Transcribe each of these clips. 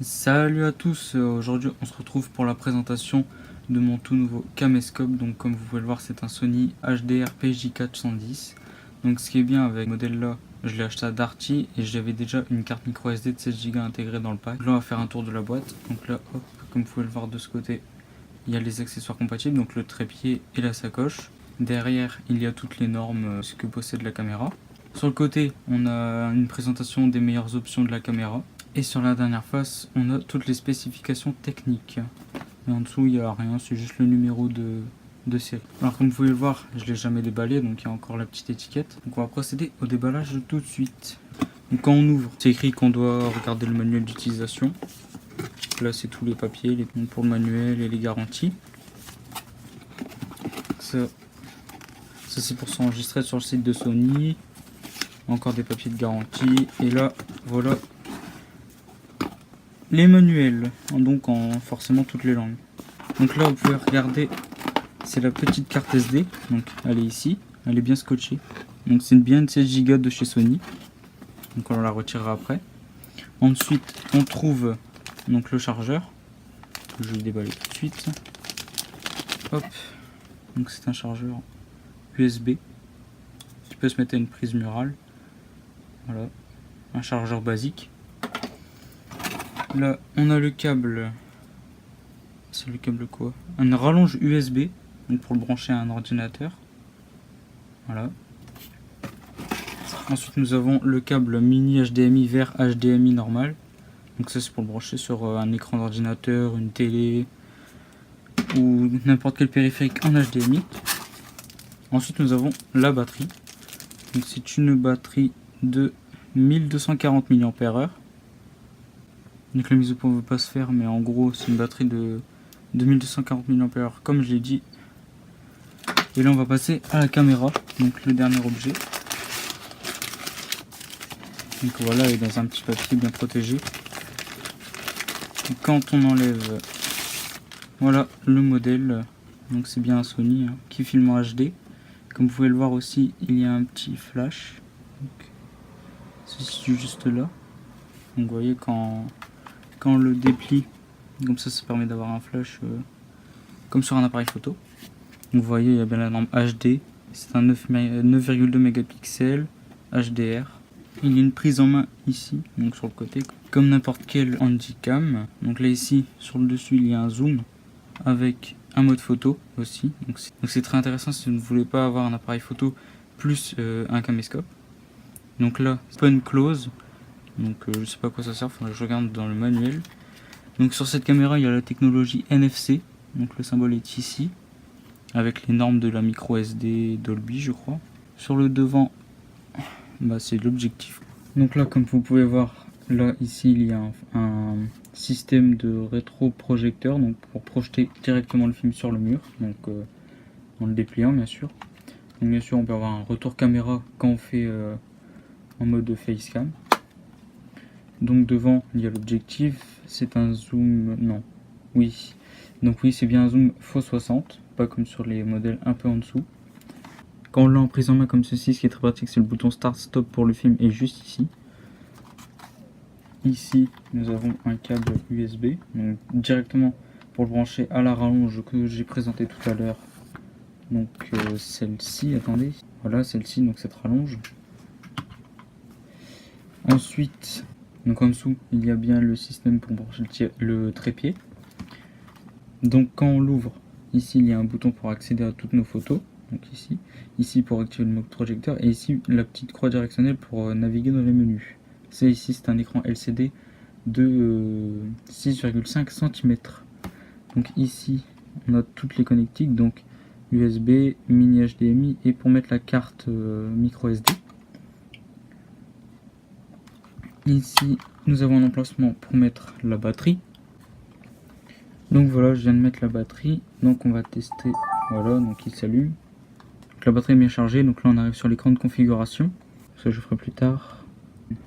Salut à tous, aujourd'hui on se retrouve pour la présentation de mon tout nouveau caméscope. Donc comme vous pouvez le voir, c'est un Sony HDR PJ410. Donc ce qui est bien avec ce modèle là, je l'ai acheté à Darty et j'avais déjà une carte micro SD de 16 Go intégrée dans le pack. Là on va faire un tour de la boîte. Donc là hop, comme vous pouvez le voir de ce côté, il y a les accessoires compatibles, donc le trépied et la sacoche. Derrière il y a toutes les normes, ce que possède la caméra. Sur le côté on a une présentation des meilleures options de la caméra. Et sur la dernière face, on a toutes les spécifications techniques. Et en dessous, il n'y a rien, c'est juste le numéro de série. Alors comme vous pouvez le voir, je ne l'ai jamais déballé, donc il y a encore la petite étiquette. Donc on va procéder au déballage tout de suite. Donc quand on ouvre, c'est écrit qu'on doit regarder le manuel d'utilisation. Là c'est tous les papiers pour le manuel et les garanties. Ça c'est pour s'enregistrer sur le site de Sony. Encore des papiers de garantie. Et là, voilà les manuels, donc en forcément toutes les langues. Donc là vous pouvez regarder, c'est la petite carte SD, donc elle est ici, elle est bien scotchée. Donc c'est bien une 16 Go de chez Sony, donc on la retirera après. Ensuite on trouve donc le chargeur, que je vais déballer tout de suite. Hop, donc c'est un chargeur USB qui peut se mettre à une prise murale. Voilà, un chargeur basique. Là, on a le câble. C'est le câble quoi? Un rallonge USB, donc pour le brancher à un ordinateur. Voilà. Ensuite, nous avons le câble mini HDMI vers HDMI normal. Donc ça, c'est pour le brancher sur un écran d'ordinateur, une télé ou n'importe quel périphérique en HDMI. Ensuite, nous avons la batterie. Donc c'est une batterie de 1240 mAh. Donc la mise au point ne veut pas se faire, mais en gros c'est une batterie de 1240 mAh comme je l'ai dit. Et là on va passer à la caméra, donc le dernier objet. Donc voilà, elle est dans un petit papier bien protégé. Et quand on enlève, voilà le modèle, donc c'est bien un Sony qui filme en HD. Comme vous pouvez le voir aussi, il y a un petit flash. Se situe juste là. Donc vous voyez quand on le déplie, comme ça permet d'avoir un flash comme sur un appareil photo. Donc vous voyez, il y a bien la norme HD, c'est un 9,2 mégapixels HDR. Il y a une prise en main ici, donc sur le côté, comme n'importe quel handycam. Donc là ici, sur le dessus, il y a un zoom avec un mode photo aussi. Donc c'est très intéressant si vous ne voulez pas avoir un appareil photo plus un caméscope. Donc là, open close. Donc je sais pas à quoi ça sert, faudrait que je regarde dans le manuel. Donc sur cette caméra il y a la technologie NFC, donc le symbole est ici, avec les normes de la micro SD Dolby je crois. Sur le devant, c'est l'objectif. Donc là comme vous pouvez voir, là ici il y a un système de rétroprojecteur, donc pour projeter directement le film sur le mur, donc en le dépliant bien sûr. Donc bien sûr on peut avoir un retour caméra quand on fait en mode facecam. Donc devant il y a l'objectif, c'est un zoom, non, oui, donc oui c'est bien un zoom x60, pas comme sur les modèles un peu en dessous. Quand on l'a en prise en main comme ceci, ce qui est très pratique, c'est le bouton start stop pour le film est juste ici. Ici nous avons un câble USB, donc directement pour le brancher à la rallonge que j'ai présenté tout à l'heure. Donc celle-ci, attendez, voilà celle-ci, donc cette rallonge. Ensuite, donc en dessous, il y a bien le système pour brancher le trépied. Donc quand on l'ouvre, ici il y a un bouton pour accéder à toutes nos photos. Donc ici pour activer le mode projecteur et ici la petite croix directionnelle pour naviguer dans les menus. Ici c'est un écran LCD de 6,5 cm. Donc ici on a toutes les connectiques, donc USB, mini HDMI et pour mettre la carte micro SD. Ici, nous avons un emplacement pour mettre la batterie. Donc voilà, je viens de mettre la batterie. Donc on va tester. Voilà, donc il s'allume. La batterie est bien chargée. Donc là, on arrive sur l'écran de configuration. Ça, je ferai plus tard.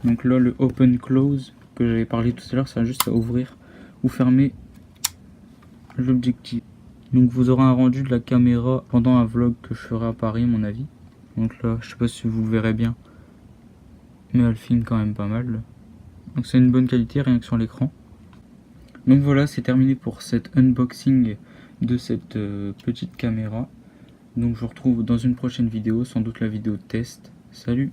Donc là, le open close que j'avais parlé tout à l'heure, ça va juste à ouvrir ou fermer l'objectif. Donc vous aurez un rendu de la caméra pendant un vlog que je ferai à Paris, à mon avis. Donc là, je sais pas si vous le verrez bien, mais elle filme quand même pas mal. Donc c'est une bonne qualité rien que sur l'écran. Donc voilà, c'est terminé pour cet unboxing de cette petite caméra. Donc je vous retrouve dans une prochaine vidéo, sans doute la vidéo de test. Salut!